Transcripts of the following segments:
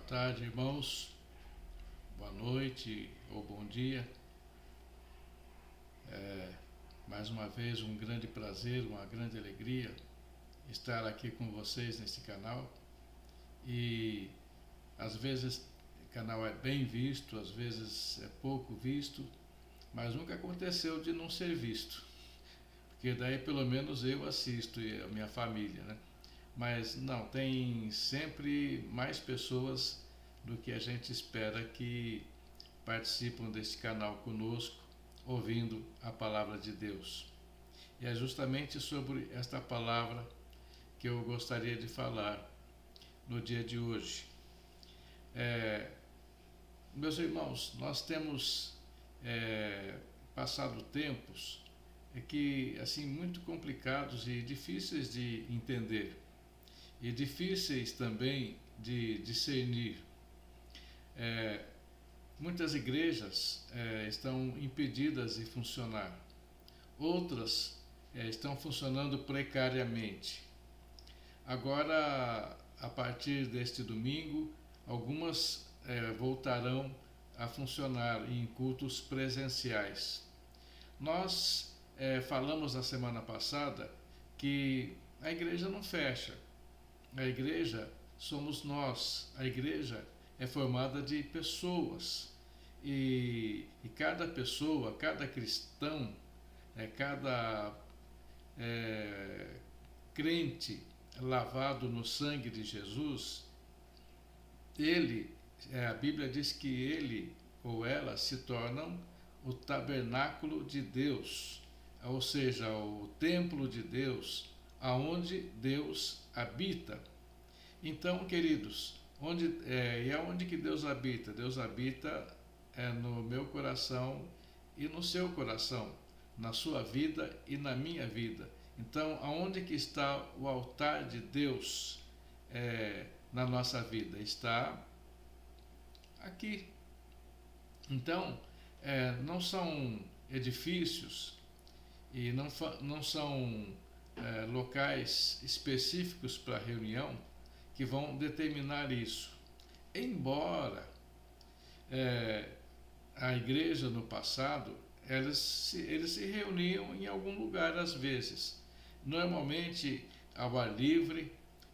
tarde, irmãos. Boa noite ou bom dia. Mais uma vez um grande prazer, uma grande alegria estar aqui com vocês nesse canal. E às vezes o canal é bem visto, às vezes é pouco visto, mas nunca aconteceu de não ser visto, porque daí pelo menos eu assisto e a minha família, né? Mas não, tem sempre mais pessoas do que a gente espera que participam deste canal conosco, ouvindo a palavra de Deus. E é justamente sobre esta palavra que eu gostaria de falar no dia de hoje. Meus irmãos, nós temos passado tempos que assim muito complicados e difíceis de entender e difíceis também de discernir. Muitas igrejas estão impedidas de funcionar, outras estão funcionando precariamente. Agora, a partir deste domingo, algumas voltarão a funcionar em cultos presenciais. Nós falamos na semana passada que a igreja não fecha, a igreja somos nós, a igreja é formada de pessoas e cada pessoa, cada cristão, cada crente lavado no sangue de Jesus, ele, a Bíblia diz que ele ou ela se tornam o tabernáculo de Deus, ou seja, o templo de Deus, aonde Deus habita. Então, queridos, e aonde que Deus habita? Deus habita no meu coração e no seu coração, na sua vida e na minha vida. Então, aonde que está o altar de Deus na nossa vida? Está aqui. Então, não são edifícios e não são locais específicos para reunião que vão determinar isso. Embora a igreja no passado, eles se reuniam em algum lugar às vezes, normalmente ao ar livre,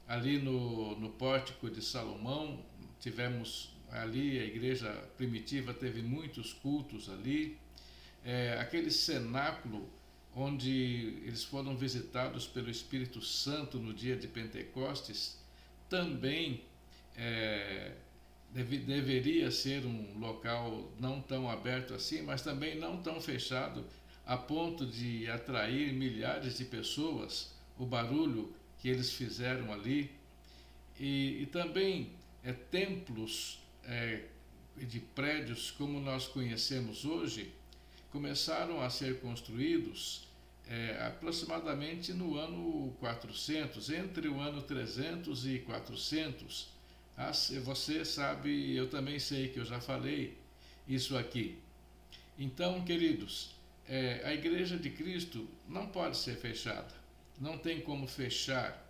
ali no pórtico de Salomão. Tivemos ali, a igreja primitiva teve muitos cultos ali, aquele cenáculo onde eles foram visitados pelo Espírito Santo no dia de Pentecostes, também deveria ser um local não tão aberto assim, mas também não tão fechado a ponto de atrair milhares de pessoas, o barulho que eles fizeram ali. E também templos de prédios como nós conhecemos hoje começaram a ser construídos aproximadamente no ano 400, entre o ano 300 e 400. Você sabe, eu também sei que eu já falei isso aqui. Então, queridos, a Igreja de Cristo não pode ser fechada. Não tem como fechar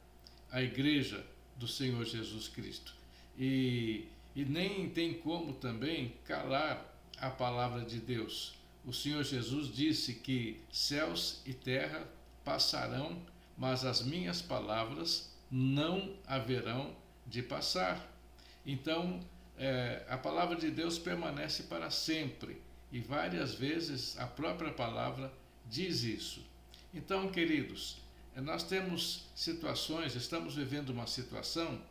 a Igreja do Senhor Jesus Cristo. E nem tem como também calar a palavra de Deus. O Senhor Jesus disse que céus e terra passarão, mas as minhas palavras não haverão de passar. Então, a palavra de Deus permanece para sempre, e várias vezes a própria palavra diz isso. Então, queridos, nós temos situações, estamos vivendo uma situação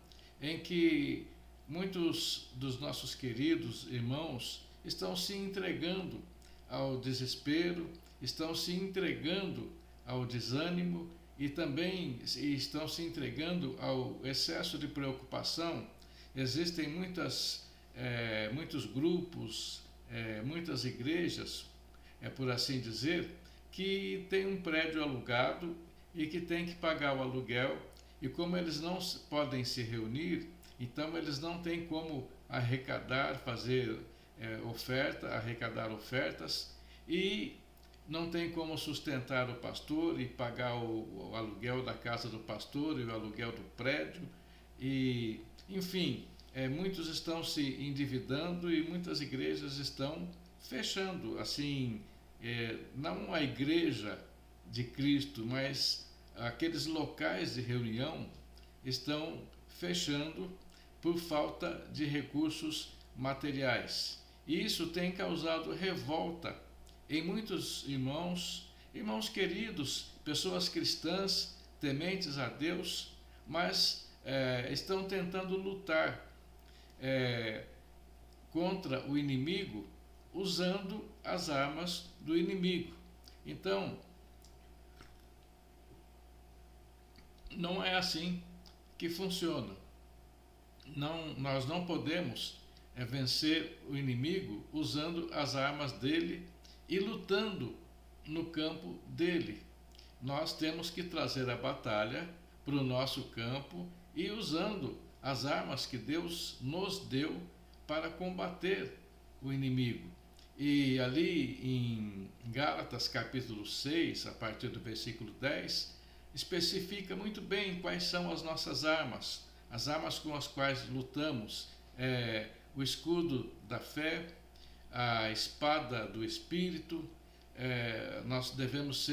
em que muitos dos nossos queridos irmãos estão se entregando ao desespero, estão se entregando ao desânimo e também estão se entregando ao excesso de preocupação. Existem muitos grupos, muitas igrejas, por assim dizer, que têm um prédio alugado e que têm que pagar o aluguel, e como eles não podem se reunir, então eles não têm como arrecadar, arrecadar ofertas, e não tem como sustentar o pastor e pagar o aluguel da casa do pastor e o aluguel do prédio, e enfim, muitos estão se endividando e muitas igrejas estão fechando, assim, não a igreja de Cristo, mas aqueles locais de reunião estão fechando por falta de recursos materiais. E isso tem causado revolta em muitos irmãos, irmãos queridos, pessoas cristãs, tementes a Deus, mas estão tentando lutar contra o inimigo usando as armas do inimigo. Então, não é assim que funciona. Nós não podemos vencer o inimigo usando as armas dele e lutando no campo dele. Nós temos que trazer a batalha para o nosso campo e usando as armas que Deus nos deu para combater o inimigo. E ali em Gálatas capítulo 6, a partir do versículo 10, especifica muito bem quais são as nossas armas, as armas com as quais lutamos, o escudo da fé, a espada do Espírito, nós devemos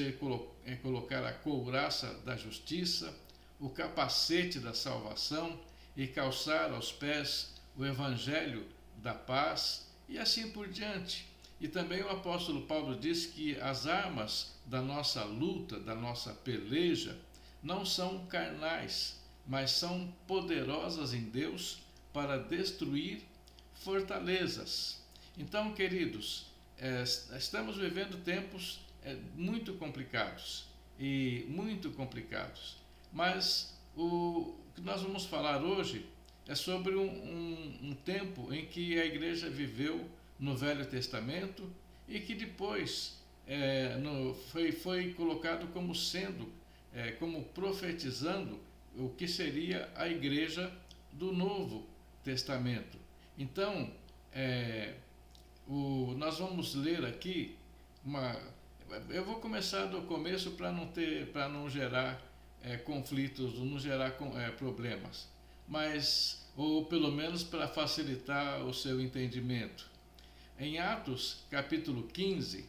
colocar a couraça da justiça, o capacete da salvação e calçar aos pés o evangelho da paz e assim por diante. E também o apóstolo Paulo diz que as armas da nossa luta, da nossa peleja, não são carnais, mas são poderosas em Deus para destruir fortalezas. Então, queridos, estamos vivendo tempos muito complicados, mas o que nós vamos falar hoje é sobre um tempo em que a igreja viveu no Velho Testamento e que depois foi colocado como sendo, como profetizando o que seria a igreja do Novo Testamento. Então, nós vamos ler aqui eu vou começar do começo para não gerar conflitos, não gerar problemas, ou pelo menos para facilitar o seu entendimento. Em Atos capítulo 15,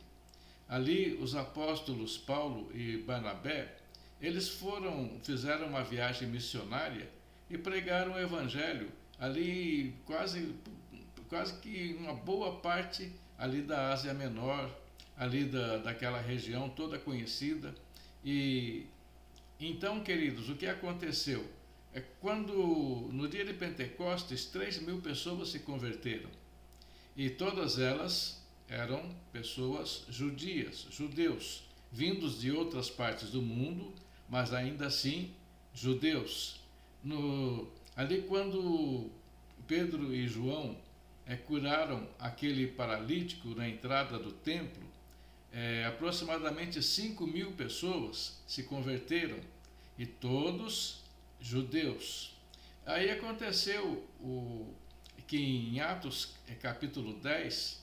ali os apóstolos Paulo e Barnabé, eles fizeram uma viagem missionária e pregaram o evangelho ali quase que uma boa parte ali da Ásia Menor, ali daquela região toda conhecida. E então, queridos, o que aconteceu? Quando no dia de Pentecostes 3.000 pessoas se converteram, e todas elas eram pessoas judeus, vindos de outras partes do mundo, mas ainda assim judeus. Ali quando Pedro e João curaram aquele paralítico na entrada do templo, aproximadamente 5.000 pessoas se converteram, e todos judeus. Aí aconteceu que em Atos capítulo 10,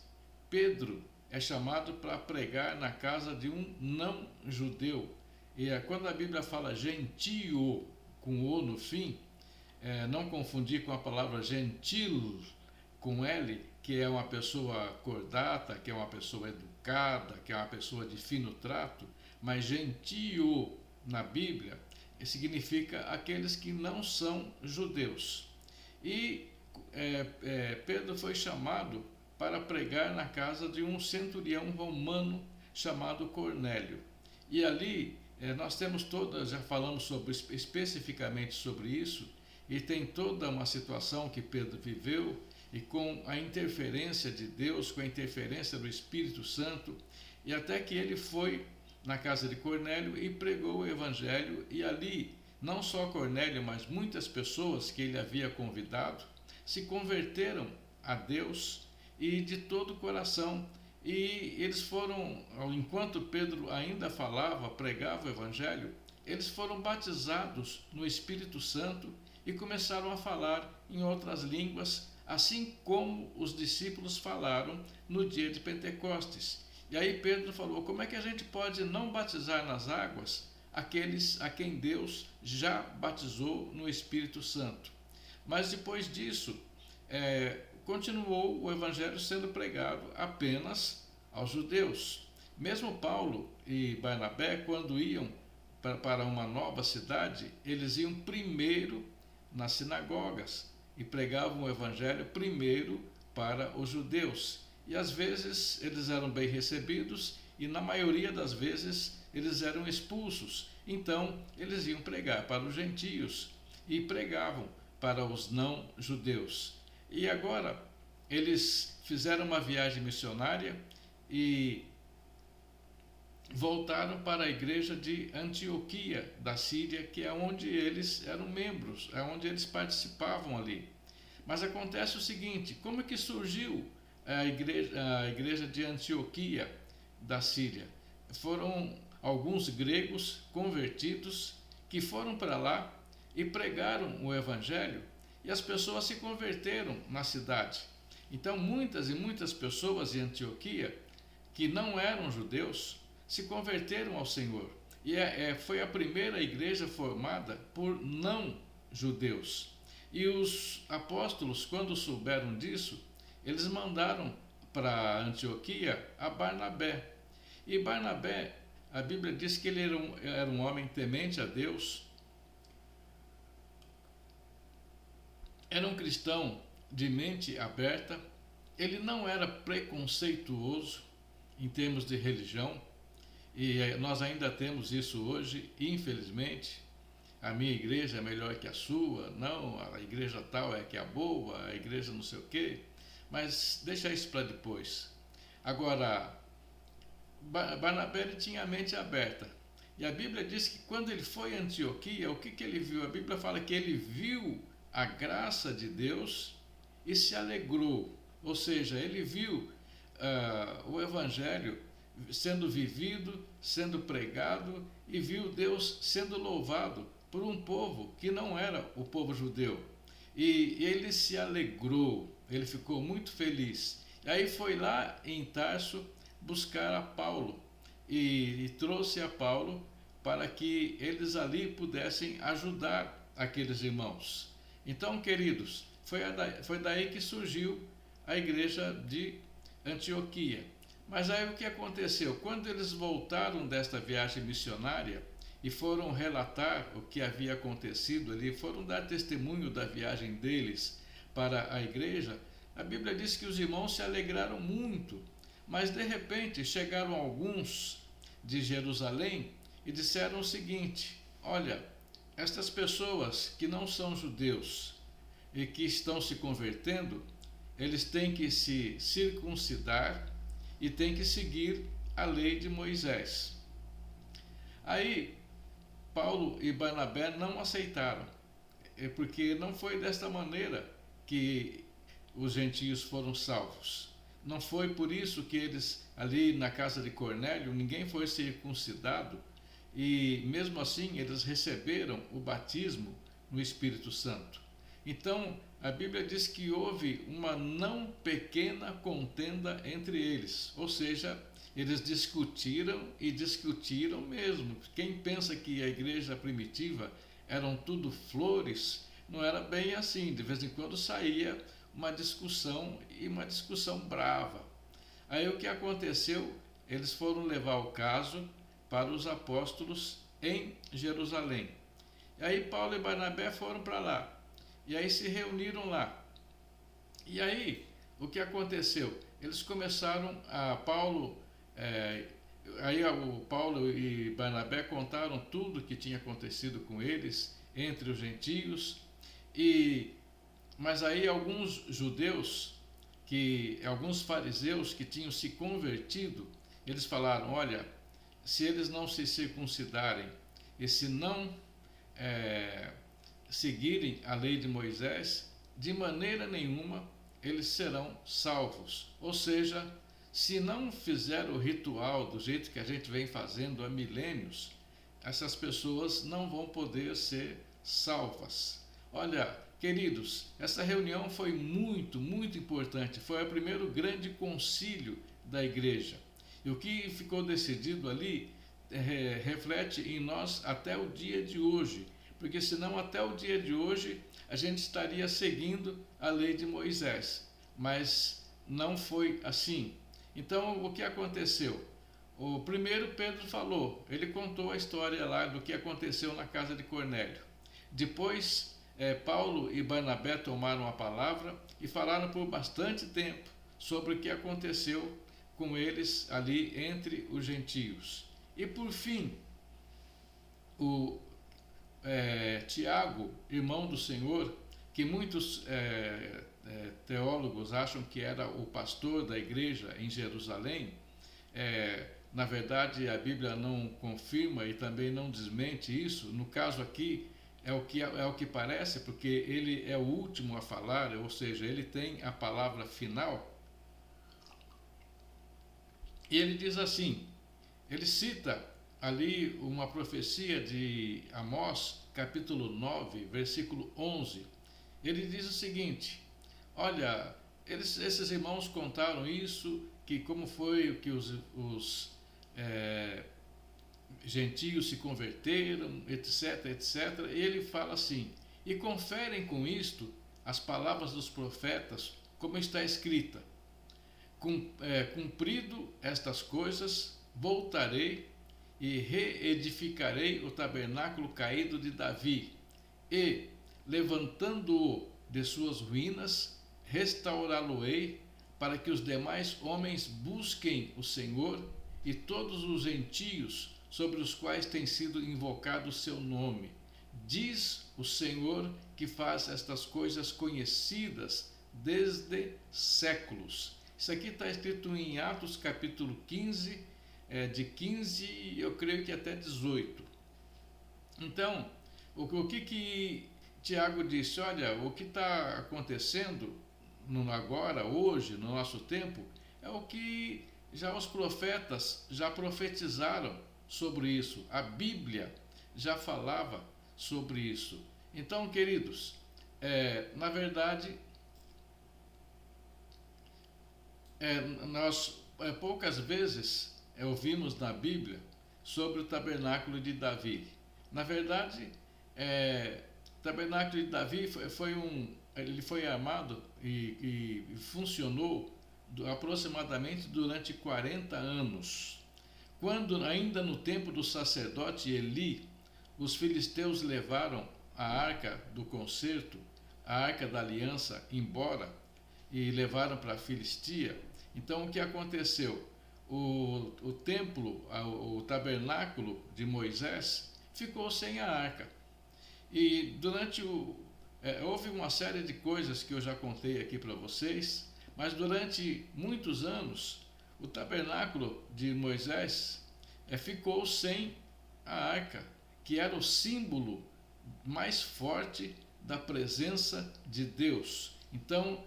Pedro é chamado para pregar na casa de um não-judeu. E quando a Bíblia fala gentio, com o no fim, não confundir com a palavra gentil, com L, que é uma pessoa cordata, que é uma pessoa educada, que é uma pessoa de fino trato, mas gentio na Bíblia significa aqueles que não são judeus. E Pedro foi chamado para pregar na casa de um centurião romano chamado Cornélio. E ali nós temos já falamos especificamente sobre isso, e tem toda uma situação que Pedro viveu, e com a interferência de Deus, com a interferência do Espírito Santo, e até que ele foi na casa de Cornélio e pregou o evangelho, e ali não só Cornélio, mas muitas pessoas que ele havia convidado se converteram a Deus e de todo o coração. E eles foram, enquanto Pedro ainda falava, pregava o evangelho, eles foram batizados no Espírito Santo e começaram a falar em outras línguas, assim como os discípulos falaram no dia de Pentecostes. E aí Pedro falou: como é que a gente pode não batizar nas águas aqueles a quem Deus já batizou no Espírito Santo? Mas depois disso, continuou o evangelho sendo pregado apenas aos judeus. Mesmo Paulo e Barnabé, quando iam para uma nova cidade, eles iam primeiro nas sinagogas e pregavam o evangelho primeiro para os judeus. E às vezes eles eram bem recebidos e na maioria das vezes eles eram expulsos. Então eles iam pregar para os gentios e pregavam para os não judeus. E agora eles fizeram uma viagem missionária e voltaram para a igreja de Antioquia da Síria, que é onde eles eram membros, é onde eles participavam ali. Mas acontece o seguinte: como é que surgiu a igreja de Antioquia da Síria? Foram alguns gregos convertidos que foram para lá e pregaram o evangelho, e as pessoas se converteram na cidade. Então muitas e muitas pessoas em Antioquia que não eram judeus se converteram ao Senhor. E foi a primeira igreja formada por não judeus. E os apóstolos, quando souberam disso, eles mandaram para Antioquia a Barnabé. E Barnabé, a Bíblia diz que ele era um homem temente a Deus, era um cristão de mente aberta, ele não era preconceituoso em termos de religião, e nós ainda temos isso hoje, infelizmente. A minha igreja é melhor que a sua, não, a igreja tal é que é a boa, a igreja não sei o quê, mas deixa isso para depois. Agora, Barnabé tinha a mente aberta, e a Bíblia diz que quando ele foi a Antioquia, o que ele viu? A Bíblia fala que ele viu a graça de Deus e se alegrou, ou seja, ele viu o evangelho sendo vivido, sendo pregado, e viu Deus sendo louvado por um povo que não era o povo judeu. E ele se alegrou, ele ficou muito feliz. E aí foi lá em Tarso buscar a Paulo e trouxe a Paulo para que eles ali pudessem ajudar aqueles irmãos. Então, queridos, foi daí que surgiu a igreja de Antioquia. Mas aí o que aconteceu? Quando eles voltaram desta viagem missionária e foram relatar o que havia acontecido ali, foram dar testemunho da viagem deles para a igreja, a Bíblia diz que os irmãos se alegraram muito, mas de repente chegaram alguns de Jerusalém e disseram o seguinte: olha, estas pessoas que não são judeus e que estão se convertendo, eles têm que se circuncidar e têm que seguir a lei de Moisés. Aí Paulo e Barnabé não aceitaram, porque não foi desta maneira que os gentios foram salvos. Não foi por isso que eles, ali na casa de Cornélio, ninguém foi circuncidado, e mesmo assim eles receberam o batismo no Espírito Santo. Então, a Bíblia diz que houve uma não pequena contenda entre eles, ou seja, eles discutiram e discutiram mesmo. Quem pensa que a igreja primitiva eram tudo flores, não era bem assim. De vez em quando saía uma discussão, e uma discussão brava. Aí o que aconteceu? Eles foram levar o caso para os apóstolos em Jerusalém. E aí Paulo e Barnabé foram para lá. E aí se reuniram lá. E aí, o que aconteceu? Eles começaram Paulo e Barnabé contaram tudo o que tinha acontecido com eles, entre os gentios, mas aí alguns judeus, alguns fariseus que tinham se convertido, eles falaram: olha, se eles não se circuncidarem e se não seguirem a lei de Moisés, de maneira nenhuma eles serão salvos. Ou seja, se não fizer o ritual do jeito que a gente vem fazendo há milênios, essas pessoas não vão poder ser salvas. Olha, queridos, essa reunião foi muito, muito importante. Foi o primeiro grande concílio da igreja. E o que ficou decidido ali reflete em nós até o dia de hoje. porque senão até o dia de hoje a gente estaria seguindo a lei de Moisés, mas não foi assim. Então o que aconteceu? O primeiro Pedro falou, ele contou a história lá do que aconteceu na casa de Cornélio. Depois Paulo e Barnabé tomaram a palavra e falaram por bastante tempo sobre o que aconteceu com eles ali entre os gentios. E por fim, o Tiago, irmão do Senhor, que muitos teólogos acham que era o pastor da igreja em Jerusalém, na verdade a Bíblia não confirma e também não desmente isso. No caso aqui é o que parece, porque ele é o último a falar, ou seja, ele tem a palavra final. E ele diz assim, ele cita ali uma profecia de Amós, capítulo 9, versículo 11. Ele diz o seguinte, olha, esses irmãos contaram isso, que como foi que os gentios se converteram, etc, etc. E ele fala assim, e conferem com isto as palavras dos profetas, como está escrita, cumprido estas coisas, voltarei e reedificarei o tabernáculo caído de Davi, e, levantando-o de suas ruínas, restaurá-lo-ei, para que os demais homens busquem o Senhor e todos os gentios sobre os quais tem sido invocado o seu nome. Diz o Senhor, que faz estas coisas conhecidas desde séculos. Isso aqui está escrito em Atos capítulo 15, de 15, eu creio que até 18. Então, o que Tiago disse? Olha, o que está acontecendo agora, hoje, no nosso tempo, é o que já os profetas já profetizaram sobre isso. A Bíblia já falava sobre isso. Então, queridos, na verdade, nós poucas vezes ouvimos na Bíblia sobre o tabernáculo de Davi. Na verdade, o tabernáculo de Davi ele foi armado e funcionou aproximadamente durante 40 anos. Quando, ainda no tempo do sacerdote Eli, os filisteus levaram a arca do concerto, a arca da aliança, embora, e levaram para a Filistia. Então, o que aconteceu? O templo, o tabernáculo de Moisés, ficou sem a arca. E houve uma série de coisas que eu já contei aqui para vocês, mas durante muitos anos, o tabernáculo de Moisés ficou sem a arca, que era o símbolo mais forte da presença de Deus. Então,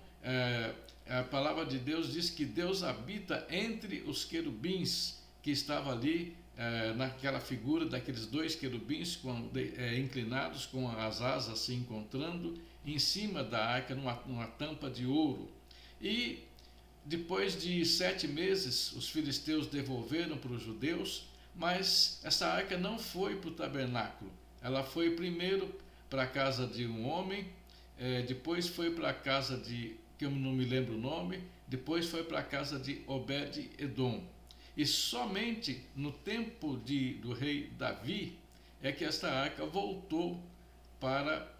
a palavra de Deus diz que Deus habita entre os querubins, que estava ali naquela figura daqueles dois querubins inclinados, com as asas se encontrando em cima da arca, numa tampa de ouro. E depois de 7 meses, os filisteus devolveram para os judeus, mas essa arca não foi para o tabernáculo. Ela foi primeiro para a casa de um homem, depois foi para a casa que eu não me lembro o nome, depois foi para a casa de Obed-Edom. E somente no tempo do rei Davi é que esta arca voltou para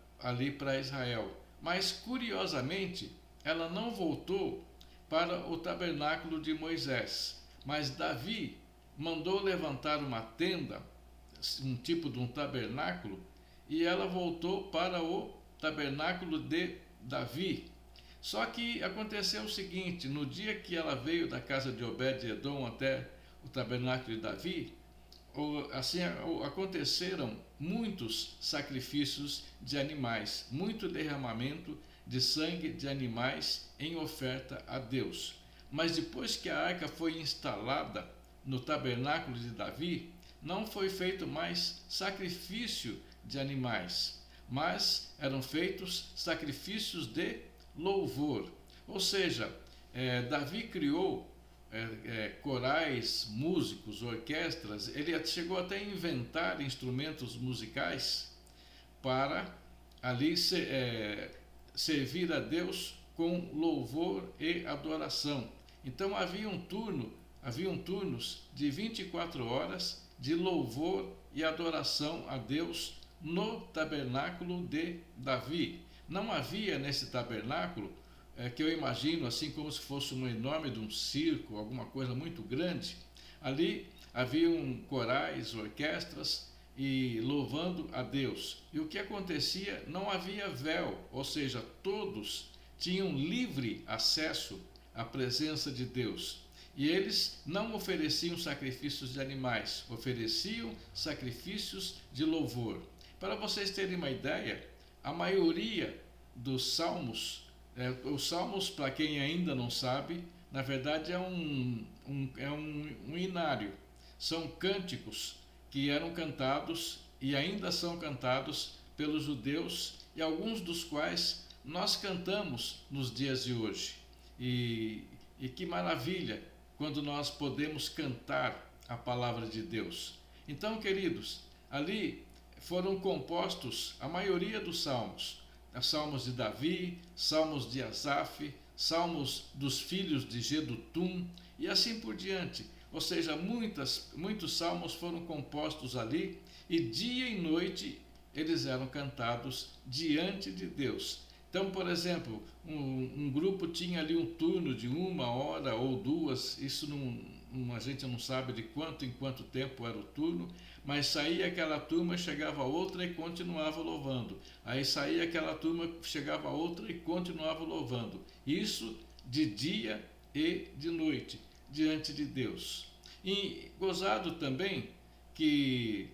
Israel. Mas, curiosamente, ela não voltou para o tabernáculo de Moisés. Mas Davi mandou levantar uma tenda, um tipo de um tabernáculo, e ela voltou para o tabernáculo de Davi. Só que aconteceu o seguinte, no dia que ela veio da casa de Obed-Edom até o tabernáculo de Davi, aconteceram muitos sacrifícios de animais, muito derramamento de sangue de animais em oferta a Deus. Mas depois que a arca foi instalada no tabernáculo de Davi, não foi feito mais sacrifício de animais, mas eram feitos sacrifícios de louvor. Ou seja, Davi criou corais, músicos, orquestras. Ele chegou até a inventar instrumentos musicais para ali servir a Deus com louvor e adoração. Então haviam turnos de 24 horas de louvor e adoração a Deus no tabernáculo de Davi. Não havia nesse tabernáculo, que eu imagino assim como se fosse um enorme de um circo, alguma coisa muito grande. Ali haviam corais, orquestras e louvando a Deus. E o que acontecia? Não havia véu, ou seja, todos tinham livre acesso à presença de Deus. E eles não ofereciam sacrifícios de animais, ofereciam sacrifícios de louvor. Para vocês terem uma ideia, a maioria dos salmos, os salmos, para quem ainda não sabe, na verdade é um inário. São cânticos que eram cantados e ainda são cantados pelos judeus, e alguns dos quais nós cantamos nos dias de hoje. E que maravilha quando nós podemos cantar a palavra de Deus. Então, queridos, ali foram compostos a maioria dos salmos. Salmos de Davi, salmos de Asaf, salmos dos filhos de Jedutum e assim por diante. Ou seja, muitos salmos foram compostos ali e dia e noite eles eram cantados diante de Deus. Então, por exemplo, um grupo tinha ali um turno de 1 hora ou 2, isso a gente não sabe de quanto em quanto tempo era o turno, mas saía aquela turma, chegava outra e continuava louvando. Aí saía aquela turma, chegava outra e continuava louvando. Isso de dia e de noite, diante de Deus. E gozado também que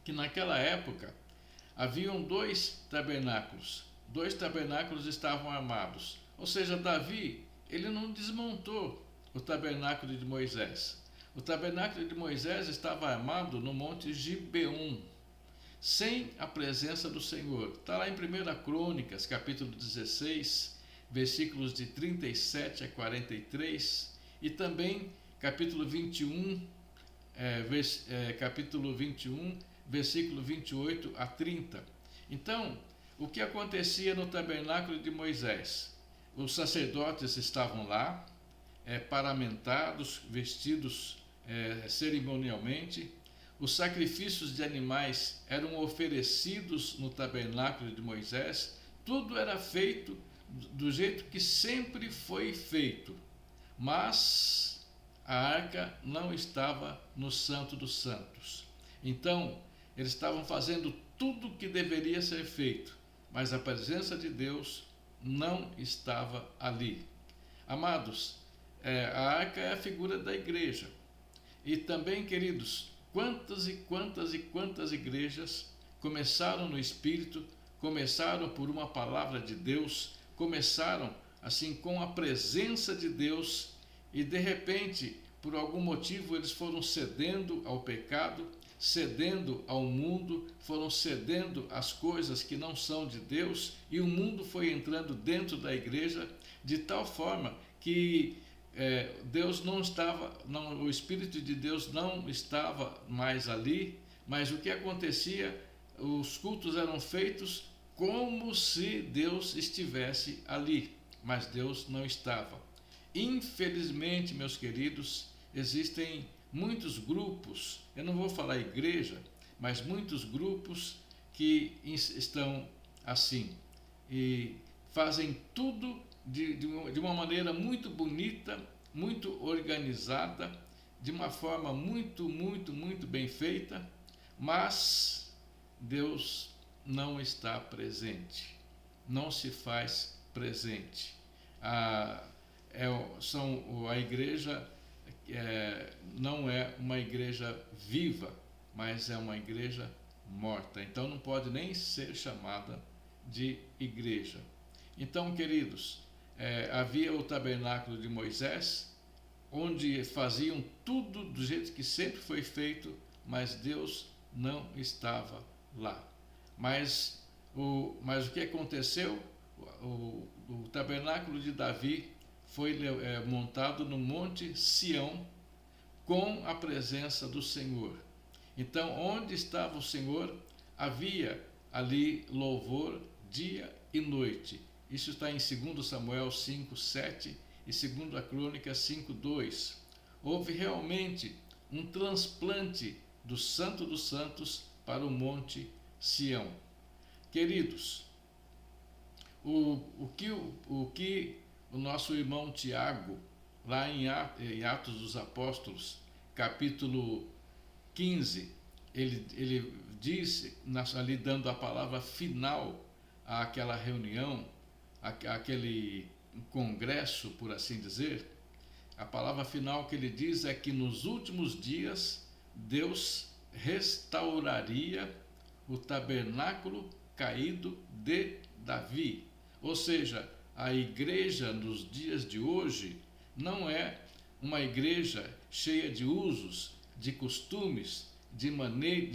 naquela época haviam dois tabernáculos estavam armados. Ou seja, Davi, ele não desmontou o tabernáculo de Moisés. O tabernáculo de Moisés estava armado no monte Gibeon, sem a presença do Senhor. Está lá em 1 Crônicas, capítulo 16, versículos de 37 a 43, e também capítulo 21, versículo 28 a 30. Então, o que acontecia no tabernáculo de Moisés? Os sacerdotes estavam lá, paramentados, vestidos cerimonialmente. Os sacrifícios de animais eram oferecidos no tabernáculo de Moisés. Tudo era feito do jeito que sempre foi feito. Mas a arca não estava no Santo dos Santos. Então, eles estavam fazendo tudo o que deveria ser feito, mas a presença de Deus não estava ali. Amados, a arca é a figura da igreja. E também, queridos, quantas e quantas igrejas começaram no Espírito, começaram por uma palavra de Deus, começaram assim com a presença de Deus e de repente, por algum motivo, eles foram cedendo ao pecado, cedendo ao mundo, foram cedendo às coisas que não são de Deus, e o mundo foi entrando dentro da igreja de tal forma que Deus não estava, o Espírito de Deus não estava mais ali, mas o que acontecia? Os cultos eram feitos como se Deus estivesse ali, mas Deus não estava. Infelizmente, meus queridos, existem muitos grupos, eu não vou falar igreja, mas muitos grupos que estão assim e fazem tudo de uma maneira muito bonita, muito organizada, de uma forma muito bem feita, mas Deus não está presente, não se faz presente. A igreja não é uma igreja viva, mas é uma igreja morta. Então não pode nem ser chamada de igreja. Então, queridos, havia o tabernáculo de Moisés, onde faziam tudo do jeito que sempre foi feito, mas Deus não estava lá. Mas o que aconteceu? O tabernáculo de Davi foi montado no Monte Sião com a presença do Senhor. Então, onde estava o Senhor, havia ali louvor dia e noite. Isso está em 2 Samuel 5:7 e 2 Crônicas 5:2. Houve realmente um transplante do Santo dos Santos para o Monte Sião. Queridos, o que o nosso irmão Tiago, lá em Atos dos Apóstolos, capítulo 15, ele diz, ali dando a palavra final àquela reunião, àquele congresso, por assim dizer, a palavra final que ele diz é que nos últimos dias Deus restauraria o tabernáculo caído de Davi. Ou seja, a igreja nos dias de hoje não é uma igreja cheia de usos, de costumes, de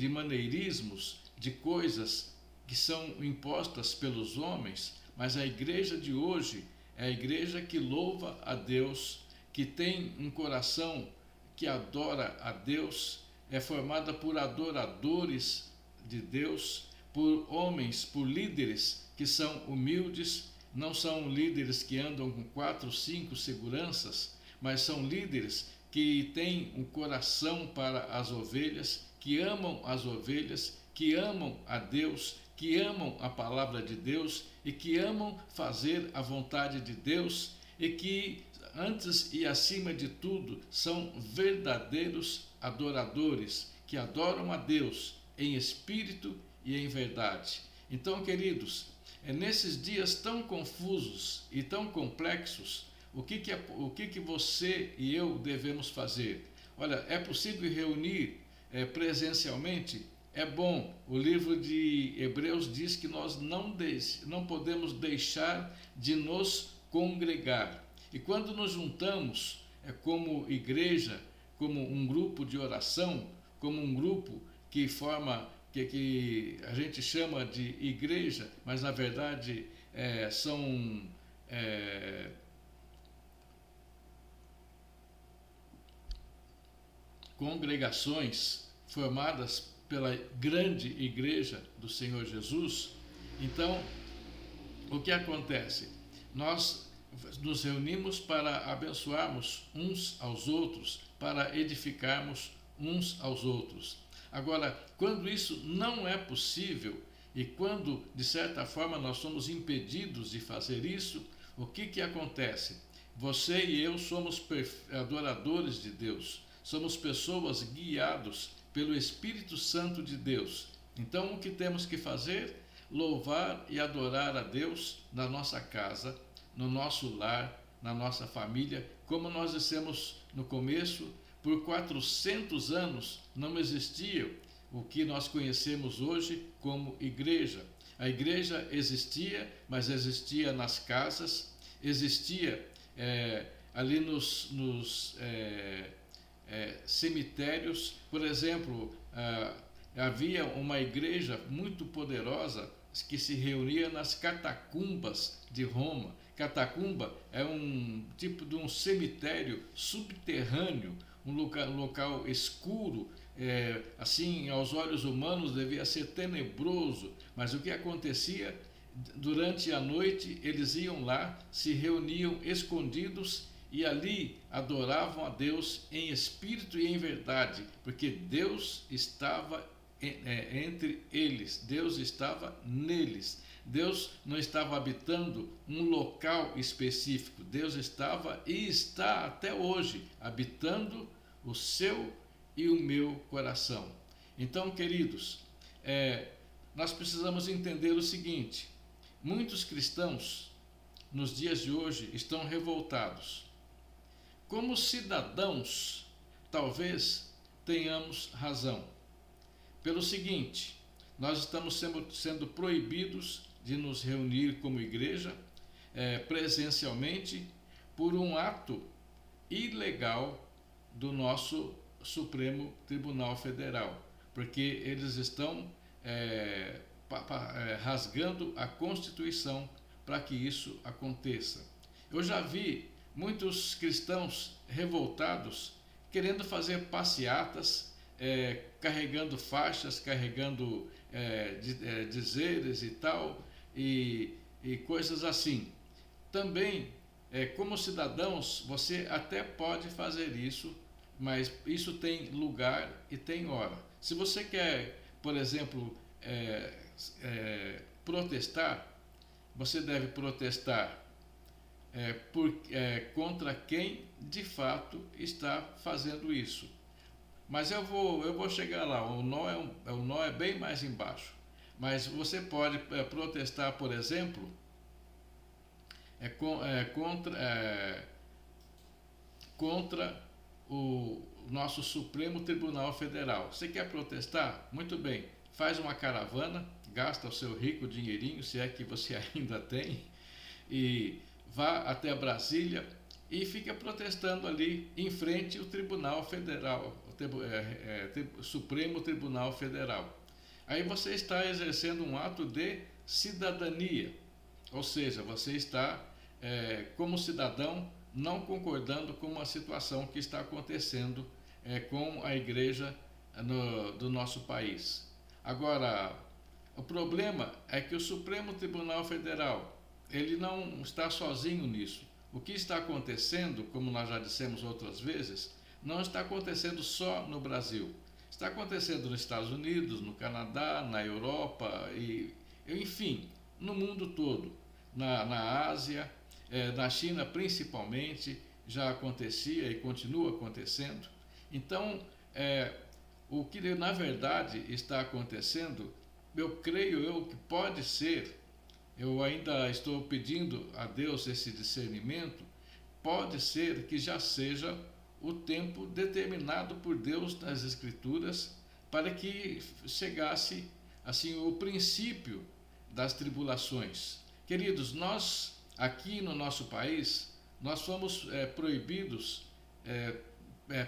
maneirismos, de coisas que são impostas pelos homens, mas a igreja de hoje é a igreja que louva a Deus, que tem um coração que adora a Deus, é formada por adoradores de Deus, por homens, por líderes que são humildes, não são líderes que andam com 4, 5 seguranças, mas são líderes que têm um coração para as ovelhas, que amam as ovelhas, que amam a Deus, que amam a palavra de Deus e que amam fazer a vontade de Deus e que, antes e acima de tudo, são verdadeiros adoradores, que adoram a Deus em espírito e em verdade. Então, queridos, nesses dias tão confusos e tão complexos, o que você e eu devemos fazer? Olha, é possível reunir presencialmente? É bom. O livro de Hebreus diz que nós não podemos deixar de nos congregar. E quando nos juntamos como igreja, como um grupo de oração, como um grupo que forma, que a gente chama de igreja, mas na verdade são congregações formadas pela grande igreja do Senhor Jesus. Então, o que acontece? Nós nos reunimos para abençoarmos uns aos outros, para edificarmos uns aos outros. Agora, quando isso não é possível e quando, de certa forma, nós somos impedidos de fazer isso, o que acontece? Você e eu somos adoradores de Deus, somos pessoas guiados pelo Espírito Santo de Deus. Então, o que temos que fazer? Louvar e adorar a Deus na nossa casa, no nosso lar, na nossa família, como nós dissemos no começo. Por 400 anos não existia o que nós conhecemos hoje como igreja. A igreja existia, mas existia nas casas, existia ali nos cemitérios. Por exemplo, havia uma igreja muito poderosa que se reunia nas catacumbas de Roma. Catacumba é um tipo de um cemitério subterrâneo, um local escuro, assim, aos olhos humanos devia ser tenebroso, mas o que acontecia? Durante a noite eles iam lá, se reuniam escondidos e ali adoravam a Deus em espírito e em verdade, porque Deus estava entre eles, Deus estava neles. Deus não estava habitando um local específico, Deus estava e está até hoje habitando o seu e o meu coração. Então, queridos, nós precisamos entender o seguinte: muitos cristãos nos dias de hoje estão revoltados. Como cidadãos, talvez tenhamos razão. Pelo seguinte, nós estamos sendo proibidos de nos reunir como igreja presencialmente por um ato ilegal do nosso Supremo Tribunal Federal, porque eles estão rasgando a Constituição para que isso aconteça. Eu já vi muitos cristãos revoltados querendo fazer passeatas, carregando faixas, carregando dizeres e tal, e coisas assim. Também, como cidadãos, você até pode fazer isso, mas isso tem lugar e tem hora. Se você quer, por exemplo, protestar, você deve protestar contra quem de fato está fazendo isso. Mas eu vou chegar lá, o nó é bem mais embaixo. Mas você pode protestar, por exemplo, contra o nosso Supremo Tribunal Federal. Você quer protestar? Muito bem, faz uma caravana, gasta o seu rico dinheirinho, se é que você ainda tem, e vá até Brasília e fica protestando ali em frente ao Tribunal Federal, Supremo Tribunal Federal. Aí você está exercendo um ato de cidadania, ou seja, você está, como cidadão, não concordando com uma situação que está acontecendo com a igreja do nosso país. Agora, o problema é que o Supremo Tribunal Federal, ele não está sozinho nisso. O que está acontecendo, como nós já dissemos outras vezes, não está acontecendo só no Brasil. Está acontecendo nos Estados Unidos, no Canadá, na Europa, enfim, no mundo todo. Na Ásia, na China principalmente, já acontecia e continua acontecendo. Então, o que na verdade está acontecendo, eu creio que pode ser, eu ainda estou pedindo a Deus esse discernimento, pode ser que já seja o tempo determinado por Deus nas Escrituras para que chegasse assim o princípio das tribulações. Queridos, nós aqui no nosso país, nós fomos proibidos,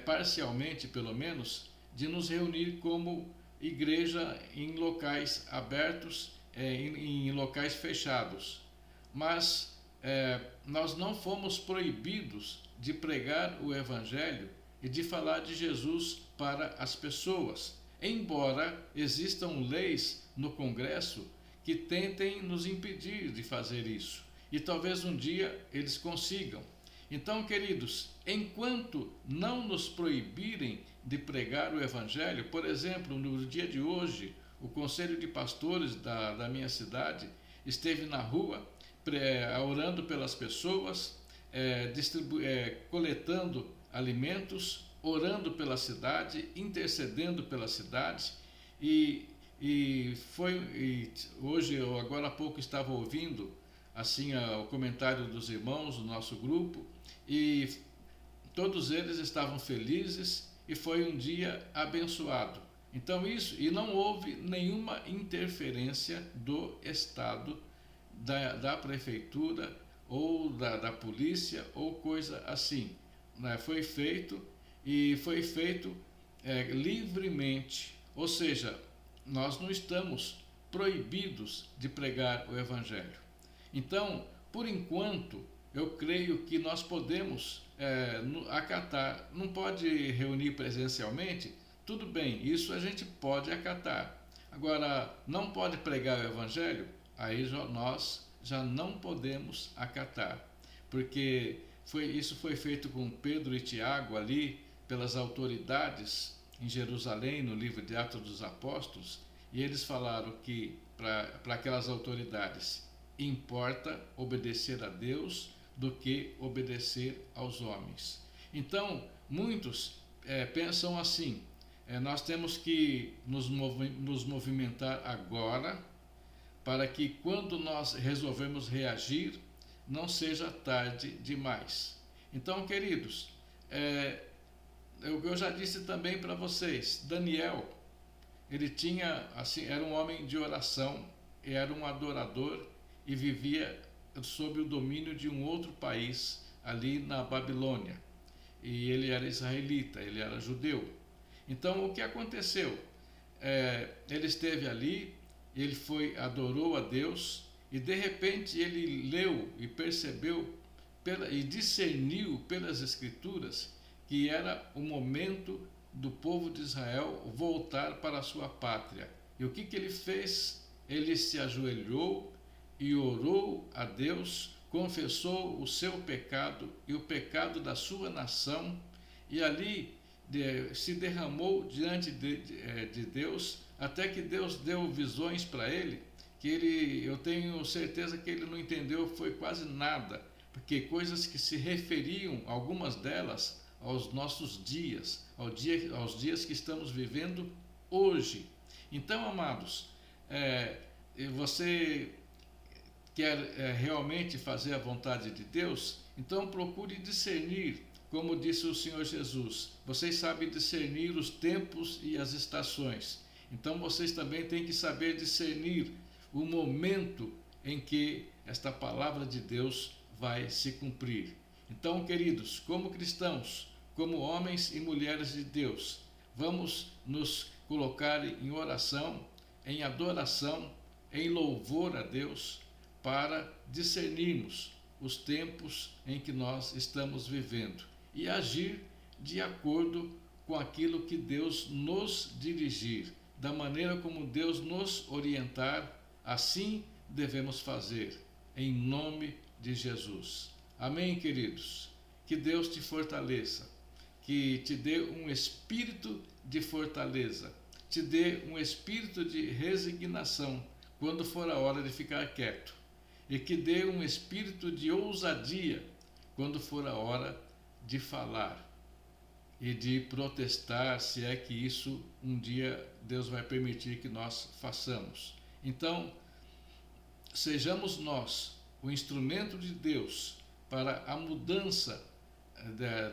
parcialmente pelo menos, de nos reunir como igreja em locais abertos, em locais fechados. Mas nós não fomos proibidos de pregar o Evangelho e de falar de Jesus para as pessoas, embora existam leis no Congresso que tentem nos impedir de fazer isso. E talvez um dia eles consigam. Então, queridos, enquanto não nos proibirem de pregar o Evangelho, por exemplo, no dia de hoje, o Conselho de Pastores da minha cidade esteve na rua orando pelas pessoas, coletando alimentos, orando pela cidade, intercedendo pela cidade, hoje, agora há pouco, estava ouvindo assim o comentário dos irmãos do nosso grupo, e todos eles estavam felizes e foi um dia abençoado. Então isso, e não houve nenhuma interferência do Estado, da prefeitura ou da polícia ou coisa assim, né? Foi feito livremente, ou seja, nós não estamos proibidos de pregar o Evangelho. Então, por enquanto, eu creio que nós podemos acatar. Não pode reunir presencialmente? Tudo bem, isso a gente pode acatar. Agora, não pode pregar o Evangelho? Aí nós já não podemos acatar, porque isso foi feito com Pedro e Tiago ali, pelas autoridades em Jerusalém, no livro de Atos dos Apóstolos, e eles falaram que para aquelas autoridades importa obedecer a Deus do que obedecer aos homens. Então, muitos pensam assim, nós temos que nos movimentar agora, para que quando nós resolvemos reagir, não seja tarde demais. Então, queridos, eu já disse também para vocês, Daniel, ele tinha, assim, era um homem de oração, era um adorador e vivia sob o domínio de um outro país, ali na Babilônia. E ele era israelita, ele era judeu. Então, o que aconteceu? Ele esteve ali, ele adorou a Deus, e de repente ele leu e percebeu e discerniu pelas Escrituras que era o momento do povo de Israel voltar para a sua pátria. E o que ele fez? Ele se ajoelhou e orou a Deus, confessou o seu pecado e o pecado da sua nação, e ali se derramou diante de Deus, até que Deus deu visões para ele, que eu tenho certeza que ele não entendeu, foi quase nada, porque coisas que se referiam, algumas delas, aos nossos dias, aos dias que estamos vivendo hoje. Então, amados, você quer realmente fazer a vontade de Deus? Então procure discernir, como disse o Senhor Jesus. Vocês sabem discernir os tempos e as estações. Então vocês também têm que saber discernir o momento em que esta palavra de Deus vai se cumprir. Então, queridos, como cristãos, como homens e mulheres de Deus, vamos nos colocar em oração, em adoração, em louvor a Deus, para discernirmos os tempos em que nós estamos vivendo e agir de acordo com aquilo que Deus nos dirigir, da maneira como Deus nos orientar, assim devemos fazer, em nome de Jesus. Amém, queridos? Que Deus te fortaleça, que te dê um espírito de fortaleza, te dê um espírito de resignação quando for a hora de ficar quieto, e que dê um espírito de ousadia quando for a hora de falar e de protestar, se é que isso um dia Deus vai permitir que nós façamos. Então, sejamos nós o instrumento de Deus para a mudança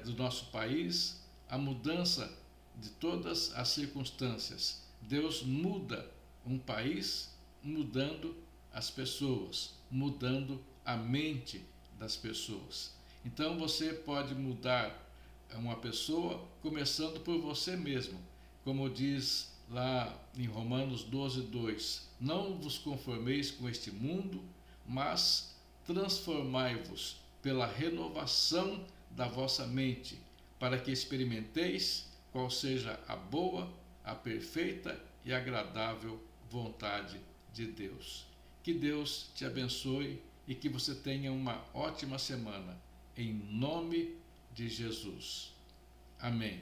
do nosso país, a mudança de todas as circunstâncias. Deus muda um país mudando as pessoas, mudando a mente das pessoas. Então você pode mudar uma pessoa começando por você mesmo, como diz lá em Romanos 12:2: não vos conformeis com este mundo, mas transformai-vos pela renovação da vossa mente, para que experimenteis qual seja a boa, a perfeita e agradável vontade de Deus. Que Deus te abençoe e que você tenha uma ótima semana, em nome de Jesus. Amém.